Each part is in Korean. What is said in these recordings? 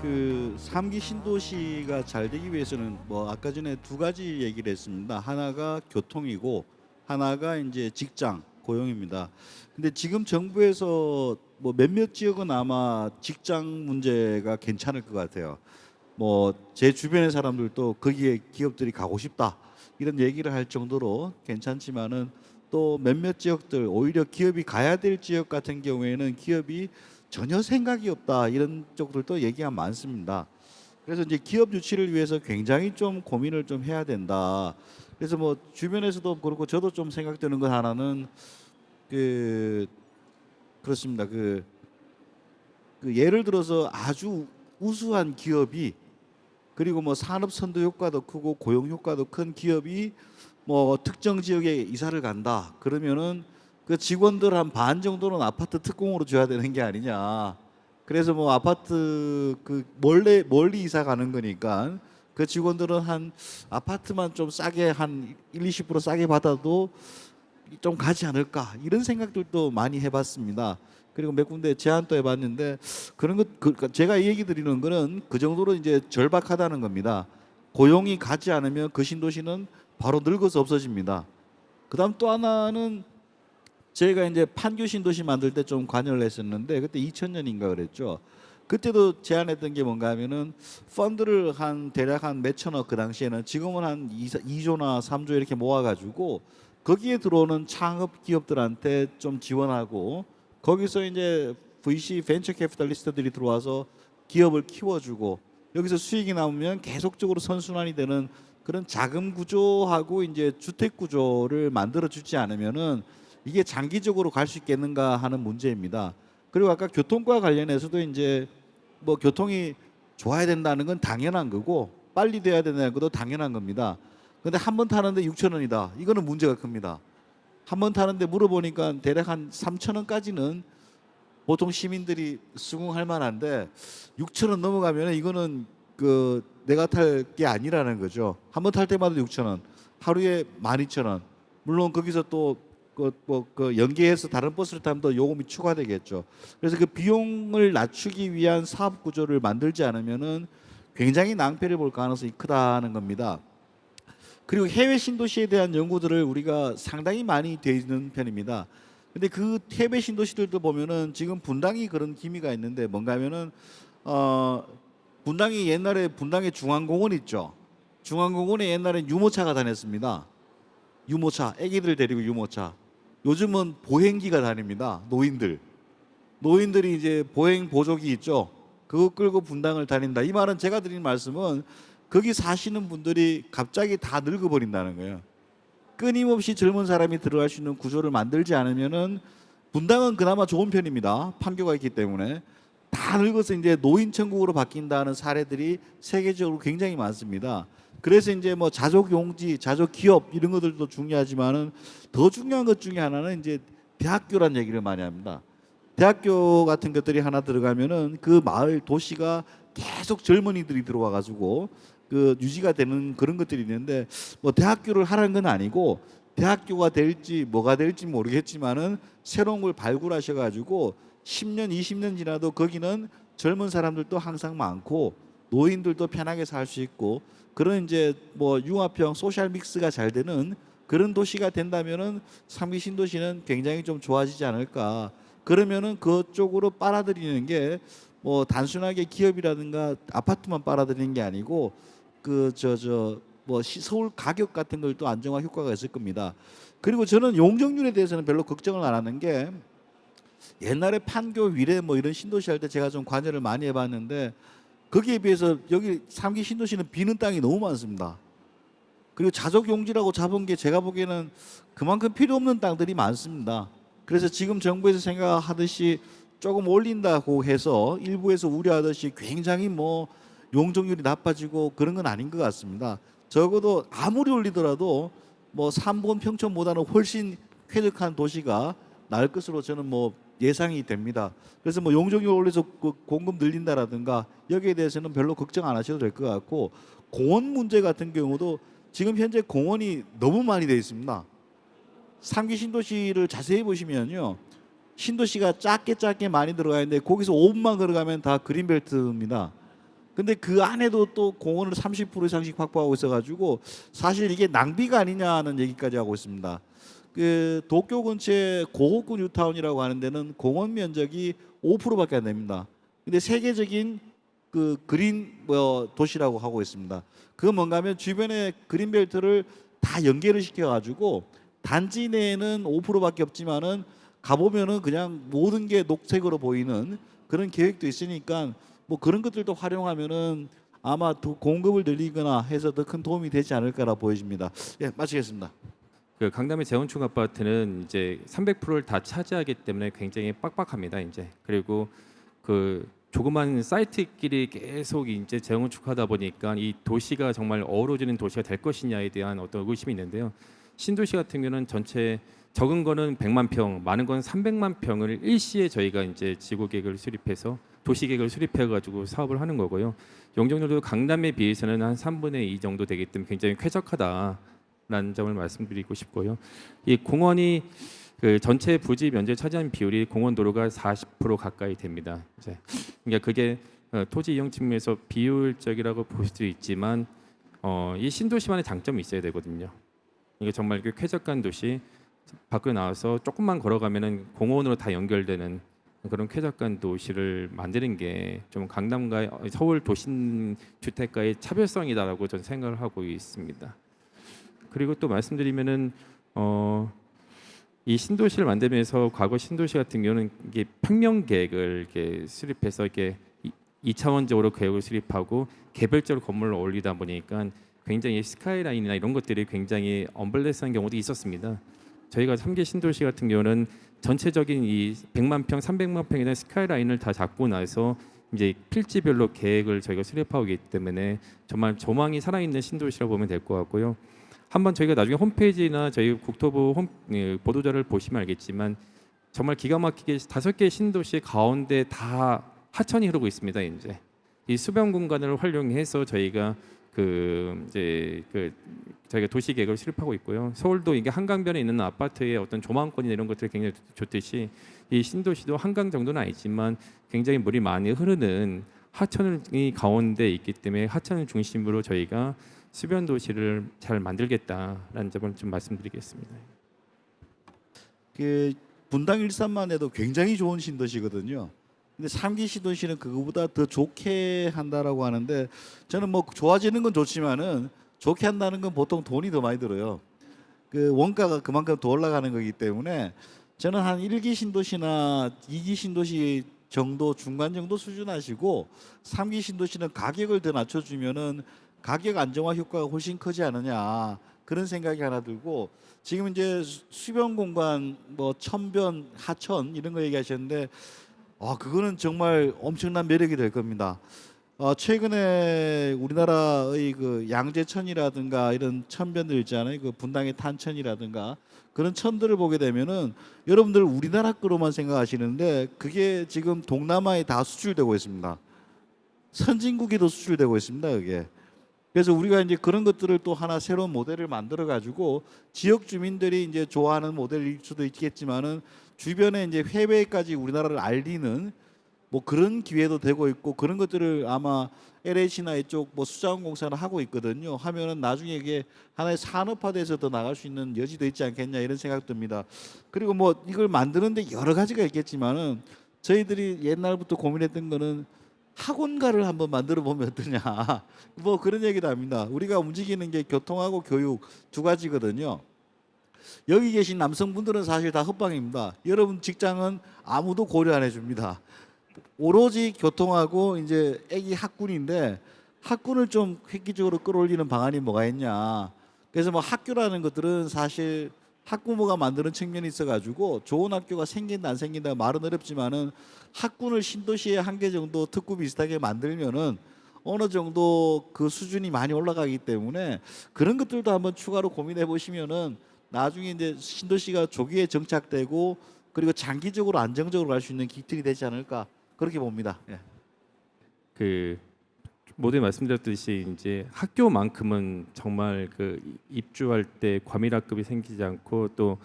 그 3기 신도시가 잘 되기 위해서는 뭐 아까 전에 두 가지 얘기를 했습니다. 하나가 교통이고 하나가 이제 직장, 고용입니다. 근데 지금 정부에서 뭐 몇몇 지역은 아마 직장 문제가 괜찮을 것 같아요. 뭐 제 주변의 사람들도 거기에 기업들이 가고 싶다 이런 얘기를 할 정도로 괜찮지만은 또 몇몇 지역들 오히려 기업이 가야 될 지역 같은 경우에는 기업이 전혀 생각이 없다 이런 쪽들도 얘기가 많습니다. 그래서 이제 기업 유치를 위해서 굉장히 좀 고민을 좀 해야 된다. 그래서 뭐 주변에서도 그렇고 저도 좀 생각되는 것 하나는 그 그렇습니다. 그 예를 들어서 아주 우수한 기업이 그리고 뭐 산업 선도 효과도 크고 고용 효과도 큰 기업이 뭐 특정 지역에 이사를 간다. 그러면은 그 직원들 한 반 정도는 아파트 특공으로 줘야 되는 게 아니냐. 그래서 뭐 아파트 그 멀리 이사 가는 거니까 그 직원들은 한 아파트만 좀 싸게 한 1, 20% 싸게 받아도 좀 가지 않을까 이런 생각들도 많이 해봤습니다. 그리고 몇 군데 제안도 해봤는데 그런 것 제가 이 얘기 드리는 거는 그 정도로 이제 절박하다는 겁니다. 고용이 가지 않으면 그 신도시는 바로 늙어서 없어집니다. 그다음 또 하나는 저희가 이제 판교 신도시 만들 때 좀 관여를 했었는데 그때 2000년인가 그랬죠. 그때도 제안했던 게 뭔가 하면은 펀드를 한 대략 한 몇천억 그 당시에는 지금은 한 2조나 3조 이렇게 모아가지고 거기에 들어오는 창업 기업들한테 좀 지원하고 거기서 이제 VC 벤처 캐피탈리스트들이 들어와서 기업을 키워주고 여기서 수익이 나오면 계속적으로 선순환이 되는 그런 자금 구조하고 이제 주택 구조를 만들어 주지 않으면은 이게 장기적으로 갈 수 있겠는가 하는 문제입니다. 그리고 아까 교통과 관련해서도 이제 뭐 교통이 좋아야 된다는 건 당연한 거고 빨리 돼야 된다는 것도 당연한 겁니다. 근데 한 번 타는데 6천 원이다. 이거는 문제가 큽니다. 한 번 타는데 물어보니까 대략 한 3천 원까지는 보통 시민들이 수긍할 만한데 6천 원 넘어가면 이거는 그 내가 탈 게 아니라는 거죠. 한 번 탈 때마다 6천 원, 하루에 12,000원. 물론 거기서 또 그 연계해서 다른 버스를 타면 더 요금이 추가되겠죠. 그래서 그 비용을 낮추기 위한 사업 구조를 만들지 않으면은 굉장히 낭패를 볼 가능성이 크다는 겁니다. 그리고 해외 신도시에 대한 연구들을 우리가 상당히 많이 돼 있는 편입니다. 근데 그 해외 신도시들도 보면은 지금 분당이 그런 기미가 있는데 뭔가 하면은 어 분당이 옛날에 분당에 중앙공원 있죠. 중앙공원에 옛날엔 유모차가 다녔습니다. 유모차, 애기들 데리고 유모차. 요즘은 보행기가 다닙니다. 노인들이 이제 보행 보조기 있죠. 그거 끌고 분당을 다닌다. 이 말은 제가 드린 말씀은 거기 사시는 분들이 갑자기 다 늙어버린다는 거예요. 끊임없이 젊은 사람이 들어갈 수 있는 구조를 만들지 않으면은 분당은 그나마 좋은 편입니다. 판교가 있기 때문에 다 늙어서 이제 노인 천국으로 바뀐다는 사례들이 세계적으로 굉장히 많습니다. 그래서 이제 뭐 자족 용지, 자족 기업 이런 것들도 중요하지만은 더 중요한 것 중에 하나는 이제 대학교란 얘기를 많이 합니다. 대학교 같은 것들이 하나 들어가면은 그 마을 도시가 계속 젊은이들이 들어와 가지고 그 유지가 되는 그런 것들이 있는데 뭐 대학교를 하라는 건 아니고 대학교가 될지 뭐가 될지 모르겠지만은 새로운 걸 발굴하셔 가지고 10년, 20년 지나도 거기는 젊은 사람들도 항상 많고 노인들도 편하게 살 수 있고 그런 이제 뭐 융합형 소셜 믹스가 잘 되는 그런 도시가 된다면은 삼기 신도시는 굉장히 좀 좋아지지 않을까. 그러면은 그쪽으로 빨아들이는 게 뭐 단순하게 기업이라든가 아파트만 빨아들이는 게 아니고 그 뭐 서울 가격 같은 걸 또 안정화 효과가 있을 겁니다. 그리고 저는 용적률에 대해서는 별로 걱정을 안 하는 게 옛날에 판교 위례 뭐 이런 신도시 할 때 제가 좀 관여를 많이 해봤는데 거기에 비해서 여기 삼기 신도시는 비는 땅이 너무 많습니다. 그리고 자족 용지라고 잡은 게 제가 보기에는 그만큼 필요 없는 땅들이 많습니다. 그래서 지금 정부에서 생각하듯이 조금 올린다고 해서 일부에서 우려하듯이 굉장히 뭐 용적률이 나빠지고 그런 건 아닌 것 같습니다. 적어도 아무리 올리더라도 뭐 삼본 평촌보다는 훨씬 쾌적한 도시가 나을 것으로 저는 뭐 예상이 됩니다. 그래서 뭐 용적률 올려서 그 공급 늘린다라든가 여기에 대해서는 별로 걱정 안 하셔도 될 것 같고 공원 문제 같은 경우도 지금 현재 공원이 너무 많이 되어 있습니다. 삼기 신도시를 자세히 보시면요. 신도시가 작게 많이 들어가 있는데 거기서 5분만 걸어가면 다 그린벨트입니다. 근데 그 안에도 또 공원을 30% 이상씩 확보하고 있어가지고 사실 이게 낭비가 아니냐는 얘기까지 하고 있습니다. 그 도쿄 근처에 고호쿠 뉴타운이라고 하는 데는 공원 면적이 5%밖에 안 됩니다. 근데 세계적인 그 그린 뭐 도시라고 하고 있습니다. 그건 뭔가 하면 주변에 그린벨트를 다 연계를 시켜가지고 단지 내에는 5%밖에 없지만은 가보면은 그냥 모든 게 녹색으로 보이는 그런 계획도 있으니까 뭐 그런 것들도 활용하면은 아마 더 공급을 늘리거나 해서 더 큰 도움이 되지 않을까라 보여집니다. 예, 마치겠습니다. 그 강남의 재건축 아파트는 이제 300%를 다 차지하기 때문에 굉장히 빡빡합니다. 이제 그리고 그 조그만 사이트끼리 계속 이제 재건축하다 보니까 이 도시가 정말 어우러지는 도시가 될 것이냐에 대한 어떤 의구심이 있는데요. 신도시 같은 경우는 전체 적은 거는 100만 평, 많은 건 300만 평을 일시에 저희가 이제 지구 계획을 수립해서 도시 계획을 수립해 가지고 사업을 하는 거고요. 용적률도 강남에 비해서는 한 3분의 2 정도 되기 때문에 굉장히 쾌적하다라는 점을 말씀드리고 싶고요. 이 공원이 그 전체 부지 면적 차지하는 비율이 공원 도로가 40% 가까이 됩니다. 이제 그러니까 그게 토지 이용 측면에서 비효율적이라고 볼 수도 있지만 이 신도시만의 장점이 있어야 되거든요. 이게 정말 그 쾌적한 도시 밖으로 나와서 조금만 걸어가면은 공원으로 다 연결되는 그런 쾌적한 도시를 만드는 게 좀 강남과 서울 도심 주택가의 차별성이다라고 저는 생각을 하고 있습니다. 그리고 또 말씀드리면은 이 신도시를 만들면서 과거 신도시 같은 경우는 이게 평면 계획을 이렇게 수립해서 이렇게 2차원적으로 계획을 수립하고 개별적으로 건물을 올리다 보니까 굉장히 스카이라인이나 이런 것들이 굉장히 언밸런스한 경우도 있었습니다. 저희가 3기 신도시 같은 경우는 전체적인 이 100만 평, 300만 평에 대한 스카이라인을 다 잡고 나서 이제 필지별로 계획을 저희가 수립하고 있기 때문에 정말 조망이 살아있는 신도시라고 보면 될 것 같고요. 한번 저희가 나중에 홈페이지나 저희 국토부 보도자를 보시면 알겠지만 정말 기가 막히게 5개 신도시 가운데 다 하천이 흐르고 있습니다. 이제 이 수변 공간을 활용해서 저희가 저희가 도시 계획을 수립하고 있고요. 서울도 이게 한강변에 있는 아파트의 어떤 조망권이나 이런 것들이 굉장히 좋듯이 이 신도시도 한강 정도는 아니지만 굉장히 물이 많이 흐르는 하천이 가운데 있기 때문에 하천을 중심으로 저희가 수변 도시를 잘 만들겠다라는 점을 좀 말씀드리겠습니다. 그 분당 일산만 해도 굉장히 좋은 신도시거든요. 근데 3기 신도시는 그거보다 더 좋게 한다라고 하는데 저는 뭐 좋아지는 건 좋지만은 좋게 한다는 건 보통 돈이 더 많이 들어요. 그 원가가 그만큼 더 올라가는 거기 때문에 저는 한 1기 신도시나 2기 신도시 정도 중간 정도 수준 하시고 3기 신도시는 가격을 더 낮춰주면은 가격 안정화 효과가 훨씬 크지 않느냐 그런 생각이 하나 들고 지금 이제 수변 공간 뭐 천변 하천 이런 거 얘기하셨는데 그거는 정말 엄청난 매력이 될 겁니다. 최근에 우리나라의 그 양재천이라든가 이런 천변들 있잖아요. 그 분당의 탄천이라든가 그런 천들을 보게 되면은 여러분들 우리나라 거로만 생각하시는데 그게 지금 동남아에 다 수출되고 있습니다. 선진국에도 수출되고 있습니다. 그게. 그래서 우리가 이제 그런 것들을 또 하나 새로운 모델을 만들어 가지고 지역 주민들이 이제 좋아하는 모델일 수도 있겠지만은 주변에 이제 해외까지 우리나라를 알리는 뭐 그런 기회도 되고 있고 그런 것들을 아마 LH나 이쪽 뭐 수자원공사는 하고 있거든요. 하면은 나중에 이게 하나의 산업화돼서 더 나갈 수 있는 여지도 있지 않겠냐 이런 생각 듭니다. 그리고 뭐 이걸 만드는데 여러 가지가 있겠지만은 저희들이 옛날부터 고민했던 거는 학원가를 한번 만들어 보면 어떠냐. 뭐 그런 얘기도 합니다. 우리가 움직이는 게 교통하고 교육 두 가지거든요. 여기 계신 남성분들은 사실 다 헛방입니다. 여러분 직장은 아무도 고려 안 해줍니다. 오로지 교통하고 이제 애기 학군인데 학군을 좀 획기적으로 끌어올리는 방안이 뭐가 있냐. 그래서 뭐 학교라는 것들은 사실 학부모가 만드는 측면이 있어가지고 좋은 학교가 생긴다 안 생긴다 말은 어렵지만은 학군을 신도시에 한 개 정도 특구 비슷하게 만들면은 어느 정도 그 수준이 많이 올라가기 때문에 그런 것들도 한번 추가로 고민해 보시면은 나중에 이제 신도시가 조기에 정착되고 그리고 장기적으로 안정적으로 갈 수 있는 기틀이 되지 않을까 그렇게 봅니다. 예. 그 모두 말씀드렸듯이 이제 학교만큼은 정말 그 입주할 때 과밀학급이 생기지 않고 또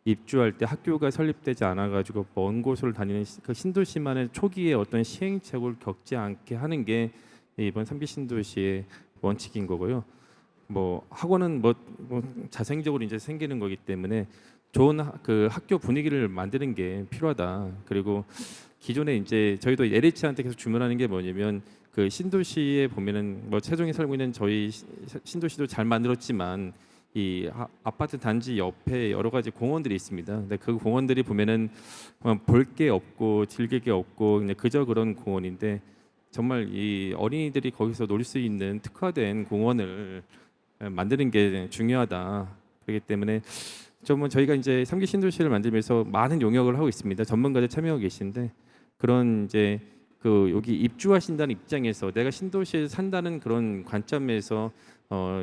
입주할 때 학교가 설립되지 않아 가지고 먼 곳을 다니는 그 신도시만의 초기에 어떤 시행착오를 겪지 않게 하는 게 이번 3기 신도시의 원칙인 거고요. 뭐 학원은 뭐 자생적으로 이제 생기는 거기 때문에 좋은 그 학교 분위기를 만드는 게 필요하다. 그리고 기존에 이제 저희도 LH한테 계속 주문하는 게 뭐냐면 그 신도시에 보면은 뭐 세종에 살고 있는 저희 신도시도 잘 만들었지만 이 아파트 단지 옆에 여러 가지 공원들이 있습니다. 근데 그 공원들이 보면은 볼 게 없고 즐길 게 없고 그냥 그저 그런 공원인데 정말 이 어린이들이 거기서 놀 수 있는 특화된 공원을 만드는 게 중요하다. 그렇기 때문에 좀 저희가 이제 3기 신도시를 만들면서 많은 용역을 하고 있습니다. 전문가들 참여하고 계신데 그런 이제 그 여기 입주하신다는 입장에서 내가 신도시에 산다는 그런 관점에서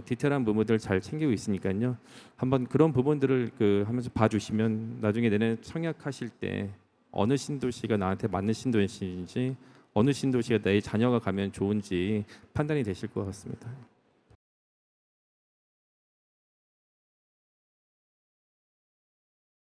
디테일한 부분들 잘 챙기고 있으니까요. 한번 그런 부분들을 그 하면서 봐주시면 나중에 내년 청약하실 때 어느 신도시가 나한테 맞는 신도시인지 어느 신도시가 내 자녀가 가면 좋은지 판단이 되실 것 같습니다.